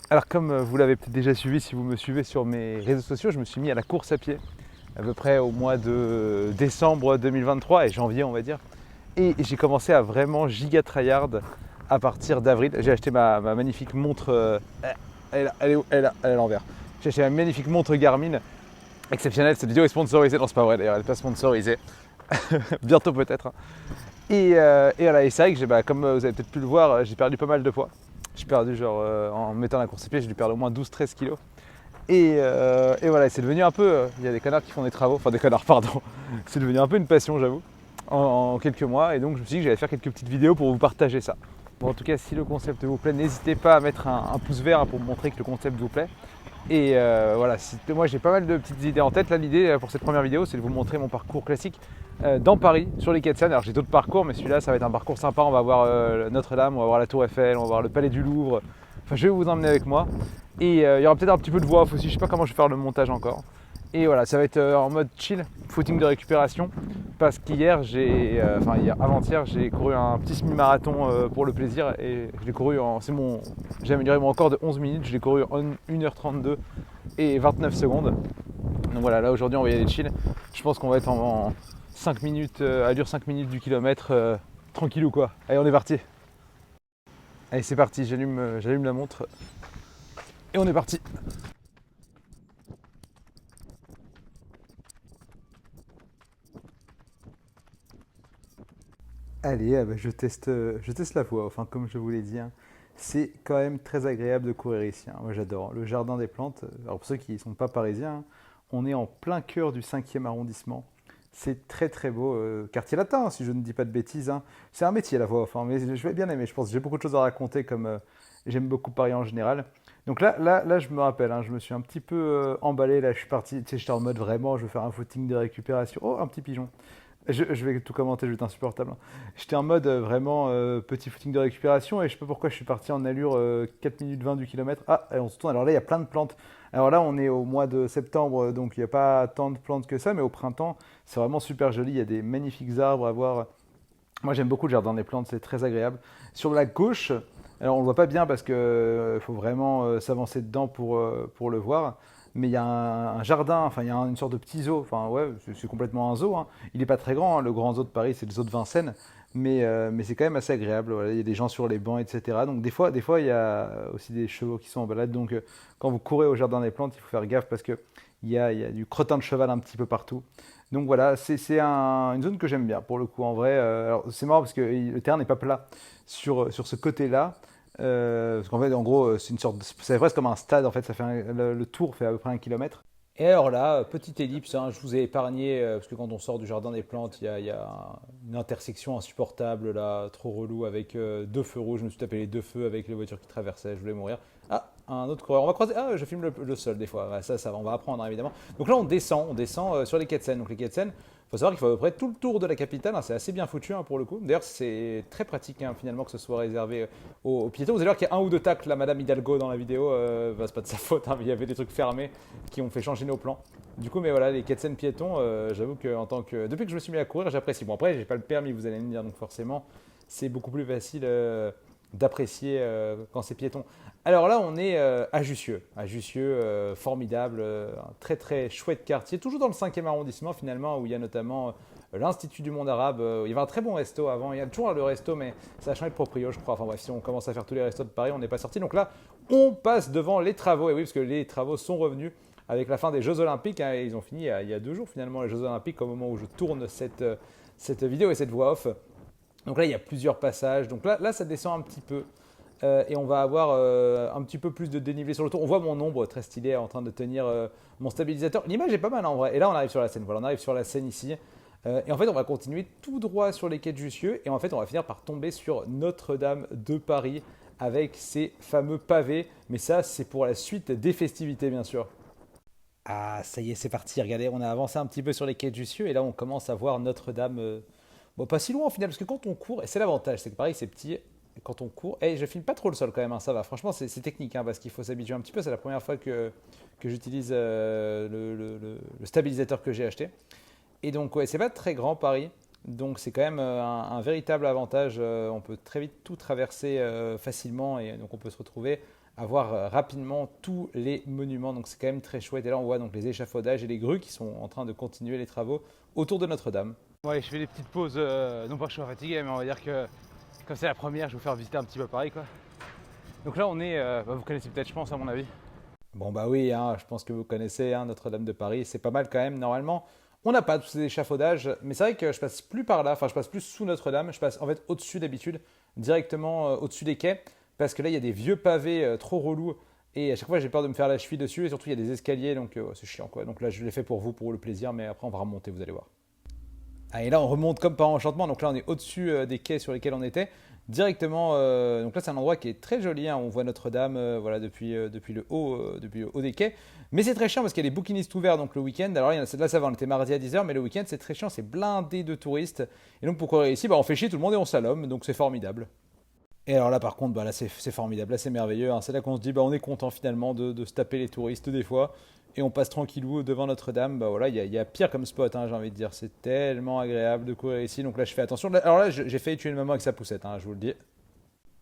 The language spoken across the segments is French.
Alors comme vous l'avez peut-être déjà suivi si vous me suivez sur mes réseaux sociaux, je me suis mis à la course à pied à peu près au mois de décembre 2023 et janvier on va dire. Et j'ai commencé à vraiment giga tryhard à partir d'avril. J'ai acheté ma magnifique montre, elle est à l'envers. J'ai acheté ma magnifique montre Garmin, exceptionnelle, cette vidéo est sponsorisée, non c'est pas vrai d'ailleurs, elle n'est pas sponsorisée, bientôt peut-être. Et voilà, et c'est vrai que comme vous avez peut-être pu le voir, j'ai perdu pas mal de poids. J'ai perdu genre en mettant la course à pied, j'ai dû perdre au moins 12-13 kilos. Et voilà, c'est devenu un peu. Il y a des connards qui font des travaux, enfin des connards, pardon. C'est devenu un peu une passion, j'avoue, en quelques mois. Et donc je me suis dit que j'allais faire quelques petites vidéos pour vous partager ça. Bon, en tout cas, si le concept vous plaît, n'hésitez pas à mettre un pouce vert pour me montrer que le concept vous plaît. Et voilà, moi j'ai pas mal de petites idées en tête. Là, l'idée pour cette première vidéo, c'est de vous montrer mon parcours classique dans Paris, sur les quais de Seine. Alors j'ai d'autres parcours, mais celui-là, ça va être un parcours sympa. On va voir Notre-Dame, on va voir la Tour Eiffel, on va voir le Palais du Louvre. Enfin, je vais vous emmener avec moi. Et il y aura peut-être un petit peu de voix off aussi. Je sais pas comment je vais faire le montage encore. Et voilà, ça va être en mode chill, footing de récupération. Parce qu'hier, avant-hier, j'ai couru un petit semi-marathon pour le plaisir. Et je l'ai couru j'ai amélioré mon record de 11 minutes. Je l'ai couru en 1h32 et 29 secondes. Donc voilà, là aujourd'hui, on va y aller chill. Je pense qu'on va être en 5 minutes, allure 5 minutes du kilomètre, tranquille ou quoi. Allez, on est parti. Allez, c'est parti, j'allume la montre. Et on est parti. Allez, je teste la voie. Enfin, comme je vous l'ai dit, hein, c'est quand même très agréable de courir ici, hein. Moi, j'adore le jardin des plantes. Alors, pour ceux qui ne sont pas parisiens, hein, on est en plein cœur du 5e arrondissement. C'est très très beau, quartier latin, hein, si je ne dis pas de bêtises, hein. C'est un métier la voie. Enfin, mais je vais bien aimer. Je pense que j'ai beaucoup de choses à raconter, comme j'aime beaucoup Paris en général. Donc là, je me rappelle, hein, je me suis un petit peu emballé. Là, je suis parti. Tu sais, j'étais en mode vraiment, je veux faire un footing de récupération. Oh, un petit pigeon. Je vais tout commenter, je vais être insupportable, hein. J'étais en mode vraiment petit footing de récupération et je sais pas pourquoi je suis parti en allure 4 minutes 20 du kilomètre. Ah, et on se tourne. Alors là, il y a plein de plantes. Alors là, on est au mois de septembre, donc il n'y a pas tant de plantes que ça, mais au printemps, c'est vraiment super joli. Il y a des magnifiques arbres à voir. Moi, j'aime beaucoup le jardin des plantes, c'est très agréable. Sur la gauche, alors on ne le voit pas bien parce qu'il faut vraiment s'avancer dedans pour le voir. Mais il y a un jardin, enfin il y a une sorte de petit zoo. Enfin ouais, c'est complètement un zoo, hein. Il n'est pas très grand, hein. Le grand zoo de Paris, c'est le zoo de Vincennes. Mais c'est quand même assez agréable. Voilà. Il y a des gens sur les bancs, etc. Donc des fois, il y a aussi des chevaux qui sont en balade. Donc quand vous courez au jardin des plantes, il faut faire gaffe parce que il y a du crottin de cheval un petit peu partout. Donc voilà, une zone que j'aime bien pour le coup en vrai. Alors c'est marrant parce que le terrain n'est pas plat sur ce côté-là. Parce qu'en fait, en gros, c'est presque comme un stade. En fait, le tour fait à peu près 1 kilomètre. Et alors là, petite ellipse, hein, je vous ai épargné, parce que quand on sort du jardin des plantes, il y a une intersection insupportable, là, trop relou, avec deux feux rouges. Je me suis tapé les deux feux avec les voitures qui traversaient, je voulais mourir. Ah, un autre coureur. On va croiser. Ah, je filme le sol des fois. Ouais, ça va, on va apprendre, hein, évidemment. Donc là, on descend sur les quais de Seine. Donc les quais de Seine, il faut savoir qu'il faut à peu près tout le tour de la capitale, hein. C'est assez bien foutu, hein, pour le coup. D'ailleurs, c'est très pratique, hein, finalement, que ce soit réservé aux piétons. Vous allez voir qu'il y a un ou deux tacles, là, Madame Hidalgo dans la vidéo. Bah, c'est pas de sa faute, hein, mais il y avait des trucs fermés qui ont fait changer nos plans. Du coup, mais voilà, les quais de Seine piétons, j'avoue que depuis que je me suis mis à courir, j'apprécie. Bon, après, j'ai pas le permis, vous allez me dire, donc forcément, c'est beaucoup plus facile d'apprécier quand c'est piéton. Alors là, on est à Jussieu, formidable, un très très chouette quartier, toujours dans le 5e arrondissement finalement, où il y a notamment l'Institut du monde arabe. Il y avait un très bon resto avant, il y a toujours le resto, mais ça a changé de proprio, je crois. Enfin bref, si on commence à faire tous les restos de Paris, on n'est pas sorti. Donc là, on passe devant les travaux, et oui, parce que les travaux sont revenus avec la fin des Jeux Olympiques, hein, et ils ont fini il y a 2 jours finalement, les Jeux Olympiques, au moment où je tourne cette vidéo et cette voix off. Donc là, il y a plusieurs passages. Donc là ça descend un petit peu. Et on va avoir un petit peu plus de dénivelé sur le tour. On voit mon ombre très stylé en train de tenir mon stabilisateur. L'image est pas mal en vrai. Et là, on arrive sur la Seine. Voilà, on arrive sur la Seine ici. Et en fait, on va continuer tout droit sur les quais de Jussieu. Et en fait, on va finir par tomber sur Notre-Dame de Paris avec ces fameux pavés. Mais ça, c'est pour la suite des festivités, bien sûr. Ah, ça y est, c'est parti. Regardez, on a avancé un petit peu sur les quais de Jussieu. Et là, on commence à voir Notre-Dame. Bon, pas si loin au final, parce que quand on court, et c'est l'avantage, c'est que pareil, c'est petit, quand on court, et je filme pas trop le sol quand même, hein, ça va. Franchement, c'est technique, hein, parce qu'il faut s'habituer un petit peu. C'est la première fois que j'utilise le stabilisateur que j'ai acheté. Et donc, ouais, c'est pas très grand Paris. Donc, c'est quand même un véritable avantage. On peut très vite tout traverser facilement, et donc on peut se retrouver à voir rapidement tous les monuments. Donc c'est quand même très chouette. Et là, on voit donc les échafaudages et les grues qui sont en train de continuer les travaux autour de Notre-Dame. Ouais, je fais des petites pauses, non pas que je sois fatigué, mais on va dire que comme c'est la première, je vais vous faire visiter un petit peu Paris, quoi. Donc là, on est, vous connaissez peut-être, je pense, à mon avis. Bon bah oui, hein, je pense que vous connaissez hein, Notre-Dame de Paris, c'est pas mal quand même normalement. On n'a pas tous ces échafaudages, mais c'est vrai que je passe plus par là, enfin je passe plus sous Notre-Dame, je passe en fait au-dessus d'habitude, directement au-dessus des quais, parce que là il y a des vieux pavés trop relous, et à chaque fois j'ai peur de me faire la cheville dessus, et surtout il y a des escaliers, donc c'est chiant quoi. Donc là je l'ai fait pour vous, pour le plaisir, mais après on va remonter, vous allez voir. Ah, et là, on remonte comme par enchantement. Donc là, on est au-dessus des quais sur lesquels on était. Directement, donc là, c'est un endroit qui est très joli. Hein. On voit Notre-Dame voilà, depuis le haut des quais. Mais c'est très chiant parce qu'il y a les bouquinistes ouverts donc, le week-end. Alors là, ça va, on était mardi à 10h, mais le week-end, c'est très chiant. C'est blindé de touristes. Et donc, pour courir ici, bah, on fait chier tout le monde et on s'allume. Donc, c'est formidable. Et alors là, par contre, bah, là, c'est formidable. Là, c'est merveilleux. Hein. C'est là qu'on se dit, bah, on est content finalement de se taper les touristes des fois. Et on passe tranquillou devant Notre-Dame. Bah voilà, il y a pire comme spot, hein, j'ai envie de dire. C'est tellement agréable de courir ici. Donc là, je fais attention. Alors là, j'ai failli tuer une maman avec sa poussette, hein, je vous le dis.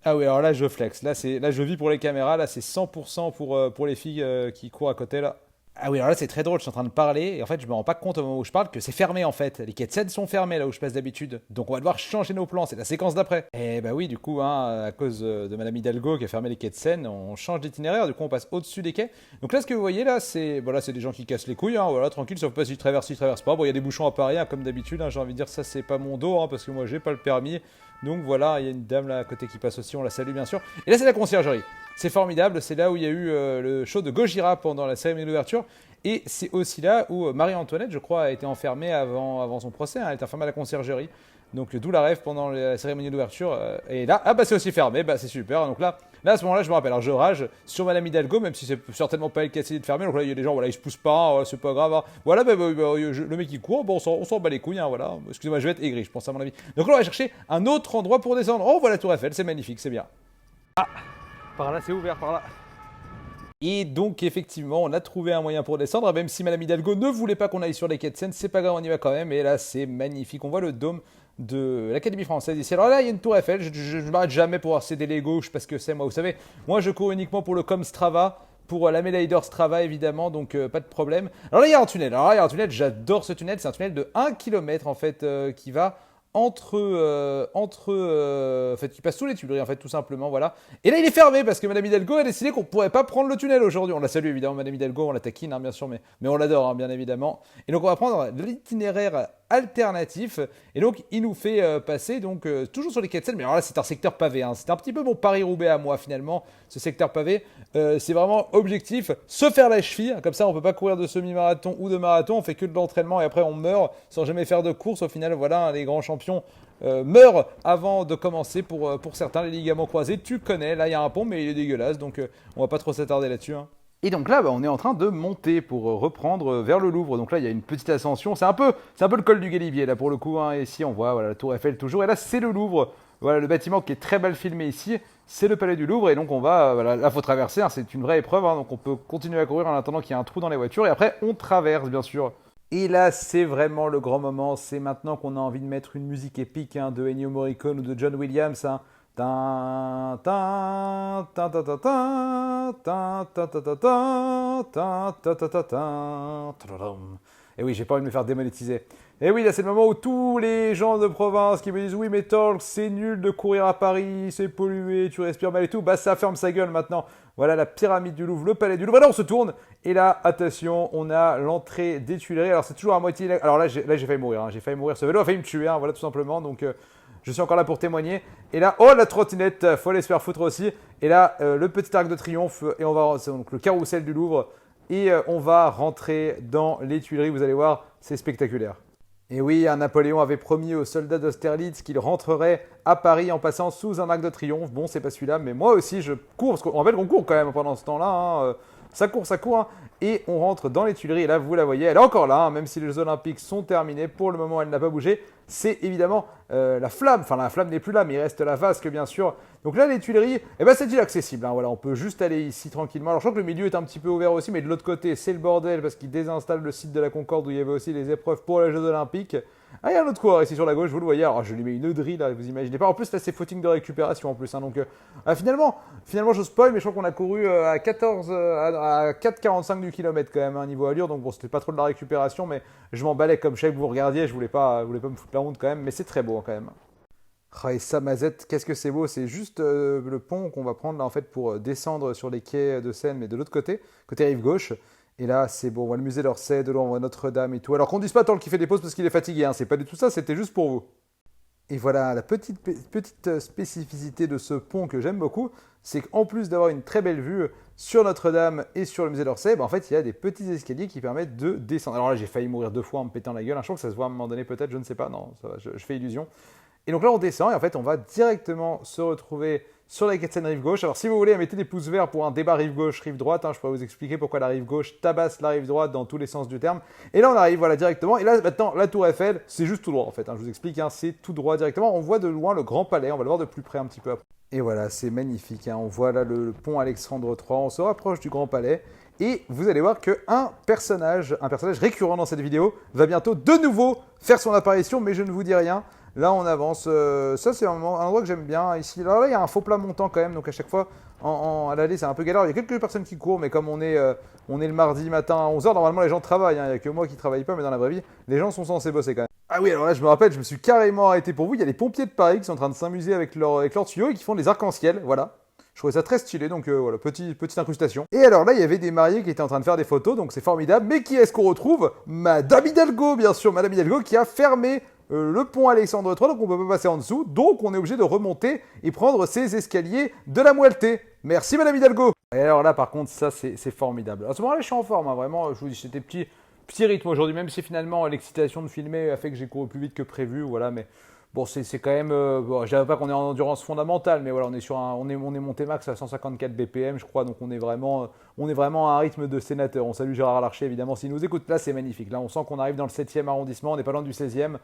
Ah oui, alors là, je flex. Là, je vis pour les caméras. Là, c'est 100% pour les filles qui courent à côté. Là. Ah oui, alors là, c'est très drôle. Je suis en train de parler. Et en fait, je me rends pas compte au moment où je parle que c'est fermé, en fait. Les quais de Seine sont fermés, là où je passe d'habitude. Donc, on va devoir changer nos plans. C'est la séquence d'après. Et bah oui, du coup, hein, à cause de Madame Hidalgo qui a fermé les quais de Seine, on change d'itinéraire. Du coup, on passe au-dessus des quais. Donc là, ce que vous voyez, là, c'est des gens qui cassent les couilles. Hein, voilà, tranquille, sauf pas s'ils traversent pas. Bon, il y a des bouchons à Paris, hein, comme d'habitude. Hein, j'ai envie de dire, ça, c'est pas mon dos, hein, parce que moi, j'ai pas le permis. Donc voilà, il y a une dame là à côté qui passe aussi, on la salue bien sûr. Et là, c'est la conciergerie. C'est formidable, c'est là où il y a eu le show de Gojira pendant la cérémonie d'ouverture. Et c'est aussi là où Marie-Antoinette, je crois, a été enfermée avant son procès. Hein, elle était enfermée à la conciergerie. Donc d'où la rêve pendant la cérémonie d'ouverture. Et là, ah bah c'est aussi fermé, bah c'est super. Donc là à ce moment-là, je me rappelle, alors je rage sur Madame Hidalgo, même si c'est certainement pas elle qui a essayé de fermer. Donc là, il y a des gens, voilà, ils se poussent pas, c'est pas grave. Hein. Voilà, le mec il court, bon, on s'en bat les couilles, hein, voilà. Excusez-moi, je vais être aigri, je pense à mon avis. Donc là, on va chercher un autre endroit pour descendre. Oh, voilà la Tour Eiffel, c'est magnifique, c'est bien. Ah, par là, c'est ouvert, par là. Et donc, effectivement, on a trouvé un moyen pour descendre, même si Madame Hidalgo ne voulait pas qu'on aille sur les quais de Seine, c'est pas grave, on y va quand même. Et là, c'est magnifique. On voit le dôme de l'Académie française ici. Alors là, il y a une tour Eiffel. Je ne m'arrête jamais pour voir ces Lego, je sais pas ce que c'est, moi. Vous savez, moi, je cours uniquement pour le Com Strava, pour la médaille d'or Strava, évidemment, donc pas de problème. Alors là, il y a un tunnel. Alors là, il y a un tunnel, j'adore ce tunnel. C'est un tunnel de 1 km, en fait, qui va en fait, qui passe sous les Tuileries, en fait, tout simplement, voilà. Et là, il est fermé parce que Madame Hidalgo a décidé qu'on ne pourrait pas prendre le tunnel aujourd'hui. On la salue évidemment, Madame Hidalgo, on la taquine, hein, bien sûr, mais on l'adore, hein, bien évidemment. Et donc, on va prendre l'itinéraire alternatif. Et donc, il nous fait passer, donc, toujours sur les quais de Seine. Mais alors là, c'est un secteur pavé. Hein. C'est un petit peu mon Paris-Roubaix à moi, finalement, ce secteur pavé. C'est vraiment objectif, se faire la cheville. Comme ça, on ne peut pas courir de semi-marathon ou de marathon. On fait que de l'entraînement et après, on meurt sans jamais faire de course. Au final, voilà, les grands champions meurent avant de commencer pour certains, les ligaments croisés. Tu connais, là, il y a un pont, mais il est dégueulasse. Donc, on va pas trop s'attarder là-dessus. Hein. Et donc là, bah, on est en train de monter pour reprendre vers le Louvre. Donc là, il y a une petite ascension. C'est un peu le col du Galibier, là, pour le coup. Hein. Et ici, on voit voilà, la Tour Eiffel toujours. Et là, c'est le Louvre. Voilà, le bâtiment qui est très mal filmé ici, c'est le Palais du Louvre. Et donc, on va, voilà, là, il faut traverser. Hein. C'est une vraie épreuve. Hein. Donc, on peut continuer à courir en attendant qu'il y ait un trou dans les voitures. Et après, on traverse, bien sûr. Et là, c'est vraiment le grand moment. C'est maintenant qu'on a envie de mettre une musique épique hein, de Ennio Morricone ou de John Williams. Hein. Et oui, j'ai pas envie de me faire démonétiser. Et oui, là, c'est le moment où tous les gens de province qui me disent oui, mais Torx, c'est nul de courir à Paris, c'est pollué, tu respires mal et tout, bah ça ferme sa gueule maintenant. Voilà la pyramide du Louvre, le palais du Louvre. Là, on se tourne. Et là, attention, on a l'entrée des Tuileries. Alors, c'est toujours à moitié. Alors là, j'ai failli mourir. Hein. J'ai failli mourir. Ce vélo a failli me tuer. Hein. Voilà, tout simplement. Donc, je suis encore là pour témoigner. Et là, oh, la trottinette, faut aller se faire foutre aussi. Et là, le petit arc de triomphe. Et on va, c'est donc le carrousel du Louvre. Et on va rentrer dans les Tuileries. Vous allez voir, c'est spectaculaire. Et oui, Napoléon avait promis aux soldats d'Austerlitz qu'il rentrerait à Paris en passant sous un arc de triomphe. Bon, c'est pas celui-là, mais moi aussi je cours, parce qu'on rappelle qu'on court quand même pendant ce temps-là. Hein. Ça court, hein. Et on rentre dans les Tuileries. Et là, vous la voyez, elle est encore là, hein, même si les Jeux Olympiques sont terminés. Pour le moment, elle n'a pas bougé. C'est évidemment la flamme. Enfin, la flamme n'est plus là, mais il reste la vasque, bien sûr. Donc là, les Tuileries, eh ben, c'est inaccessible. Hein, voilà, on peut juste aller ici tranquillement. Alors, je crois que le milieu est un petit peu ouvert aussi, mais de l'autre côté, c'est le bordel parce qu'ils désinstallent le site de la Concorde où il y avait aussi les épreuves pour les Jeux Olympiques. Ah, il y a un autre coureur ici sur la gauche, vous le voyez. Alors, je lui mets une drill, là, vous imaginez pas. En plus, là, c'est footing de récupération en plus. Hein, donc, finalement, je spoil, mais je crois qu'on a couru à 14, à 4,45 du kilomètre quand même, niveau allure. Donc, bon, c'était pas trop de la récupération, mais je m'emballais comme je savais que vous regardiez. Je voulais pas me foutre la honte quand même, mais c'est très beau hein, quand même. Ah, et ça, Mazette, qu'est-ce que c'est beau! C'est juste le pont qu'on va prendre là en fait pour descendre sur les quais de Seine, mais de l'autre côté, côté rive gauche. Et là, c'est beau. On voit le musée d'Orsay, de là on voit Notre-Dame et tout. Alors qu'on ne dise pas tant qu'il fait des pauses parce qu'il est fatigué, hein. C'est pas du tout ça, c'était juste pour vous. Et voilà, la petite spécificité de ce pont que j'aime beaucoup, c'est qu'en plus d'avoir une très belle vue sur Notre-Dame et sur le musée d'Orsay, bah, en fait, il y a des petits escaliers qui permettent de descendre. Alors là, j'ai failli mourir 2 fois en me pétant la gueule. Je crois que ça se voit à un moment donné, peut-être, je ne sais pas. Non, ça va, je fais illusion. Et donc là, on descend et en fait, on va directement se retrouver sur la quai de Seine rive gauche. Alors, si vous voulez, mettez des pouces verts pour un débat rive gauche, rive droite. Hein, je pourrais vous expliquer pourquoi la rive gauche tabasse la rive droite dans tous les sens du terme. Et là, on arrive, voilà, directement. Et là, maintenant, la Tour Eiffel, c'est juste tout droit en fait. Hein, je vous explique, hein, c'est tout droit directement. On voit de loin le Grand Palais. On va le voir de plus près un petit peu après. Et voilà, c'est magnifique. Hein, on voit là le pont Alexandre III. On se rapproche du Grand Palais. Et vous allez voir qu'un personnage récurrent dans cette vidéo, va bientôt de nouveau faire son apparition, mais je ne vous dis rien. Là, on avance. Ça, c'est un endroit que j'aime bien. Ici, là, il y a un faux plat montant quand même. Donc, à chaque fois, à l'aller, c'est un peu galère. Il y a quelques personnes qui courent, mais comme on est le mardi matin à 11h, normalement, les gens travaillent. Hein. Il n'y a que moi qui ne travaille pas, mais dans la vraie vie, les gens sont censés bosser quand même. Ah oui, alors là, je me rappelle, je me suis carrément arrêté pour vous. Il y a les pompiers de Paris qui sont en train de s'amuser avec leurs tuyaux et qui font des arcs-en-ciel. Voilà. Je trouvais ça très stylé, donc voilà, petite incrustation. Et alors là, il y avait des mariés qui étaient en train de faire des photos, donc c'est formidable. Mais qui est-ce qu'on retrouve? Madame Hidalgo, bien sûr, Madame Hidalgo qui a fermé le pont Alexandre III, donc on ne peut pas passer en dessous. Donc on est obligé de remonter et prendre ces escaliers de la moelleté. Merci Madame Hidalgo. Et alors là, par contre, ça c'est formidable. À ce moment-là, je suis en forme, hein, vraiment. Je vous dis, c'était petit rythme aujourd'hui, même si finalement l'excitation de filmer a fait que j'ai couru plus vite que prévu, voilà, mais. Bon, c'est quand même. Bon, je dirais pas qu'on est en endurance fondamentale, mais voilà, on est monté max à 154 BPM, je crois, donc on est vraiment à un rythme de sénateur. On salue Gérard Larcher, évidemment, s'il nous écoute. Là, c'est magnifique. Là, on sent qu'on arrive dans le 7e arrondissement, on n'est pas loin du 16e.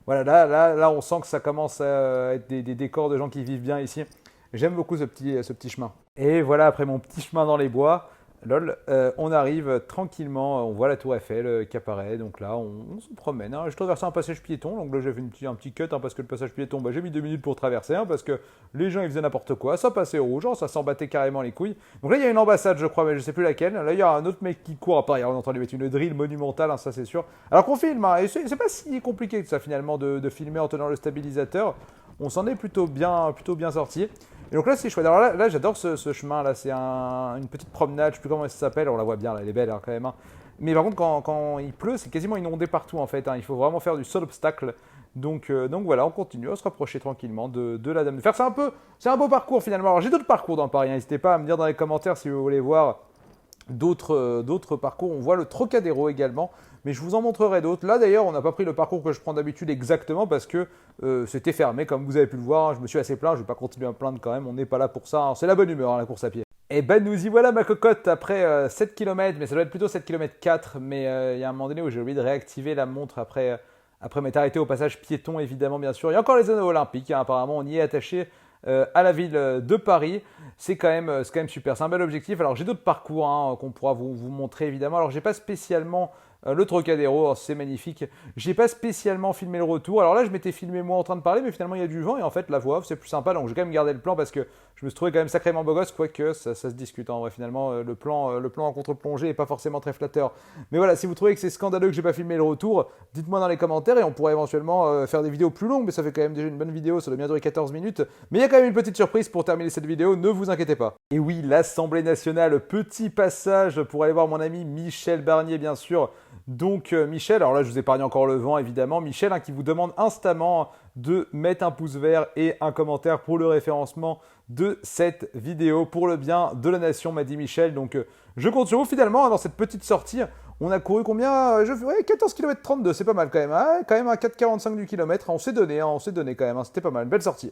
Voilà, là, on sent que ça commence à être des décors de gens qui vivent bien ici. J'aime beaucoup ce petit chemin. Et voilà, après mon petit chemin dans les bois. Lol, on arrive tranquillement, on voit la tour Eiffel qui apparaît, donc là on se promène. Hein. Je traverse un passage piéton, donc là j'ai fait un petit cut hein, parce que le passage piéton, bah, j'ai mis 2 minutes pour traverser, hein, parce que les gens ils faisaient n'importe quoi, ça passait au rouge, ça s'en battait carrément les couilles. Donc là il y a une ambassade je crois, mais je sais plus laquelle. Là il y a un autre mec qui court, après on entend lui mettre une drill monumentale, hein, ça c'est sûr. Alors qu'on filme, hein, et c'est pas si compliqué que ça finalement de filmer en tenant le stabilisateur, on s'en est plutôt bien sorti. Et donc là, c'est chouette. Alors là j'adore ce chemin. Là, c'est une petite promenade. Je ne sais plus comment elle s'appelle. On la voit bien. Là, elle est belle hein, quand même. Hein. Mais par contre, quand il pleut, c'est quasiment inondé partout en fait. Hein. Il faut vraiment faire du sol obstacle. Donc voilà, on continue à se rapprocher tranquillement de la Dame de Fer. C'est un beau parcours finalement. Alors j'ai d'autres parcours dans Paris. Hein. N'hésitez pas à me dire dans les commentaires si vous voulez voir d'autres parcours. On voit le Trocadéro également, mais je vous en montrerai d'autres. Là d'ailleurs, on n'a pas pris le parcours que je prends d'habitude exactement parce que c'était fermé, comme vous avez pu le voir. Hein. Je me suis assez plaint, je ne vais pas continuer à me plaindre quand même, on n'est pas là pour ça. Hein. C'est la bonne humeur, hein, la course à pied. Et ben nous y voilà ma cocotte après 7 km, mais ça doit être plutôt 7 km 4, mais il y a un moment donné où j'ai oublié de réactiver la montre après m'être arrêté au passage piéton évidemment bien sûr. Il y a encore les anneaux olympiques, hein, apparemment on y est attaché à la ville de Paris. C'est quand même super, c'est un bel objectif. Alors j'ai d'autres parcours hein, qu'on pourra vous montrer évidemment. Alors j'ai pas spécialement le Trocadéro, c'est magnifique. J'ai pas spécialement filmé le retour. Alors là je m'étais filmé moi en train de parler, mais finalement il y a du vent et en fait la voix off c'est plus sympa. Donc j'ai quand même gardé le plan parce que je me suis trouvé quand même sacrément beau gosse, quoique ça se discute en vrai finalement. Le plan en contre-plongée est pas forcément très flatteur. Mais voilà, si vous trouvez que c'est scandaleux que j'ai pas filmé le retour, dites-moi dans les commentaires et on pourrait éventuellement faire des vidéos plus longues, mais ça fait quand même déjà une bonne vidéo, ça doit bien durer 14 minutes. Mais il y a quand même une petite surprise pour terminer cette vidéo, ne vous inquiétez pas. Et oui, l'Assemblée nationale, petit passage pour aller voir mon ami Michel Barnier bien sûr. Donc Michel, alors là je vous épargne encore le vent évidemment, Michel hein, qui vous demande instamment de mettre un pouce vert et un commentaire pour le référencement de cette vidéo pour le bien de la nation, m'a dit Michel. Donc je compte sur vous finalement hein, dans cette petite sortie. On a couru combien 14 km 32, c'est pas mal quand même. Hein, quand même à 4,45 du kilomètre, on s'est donné quand même, hein, c'était pas mal, belle sortie.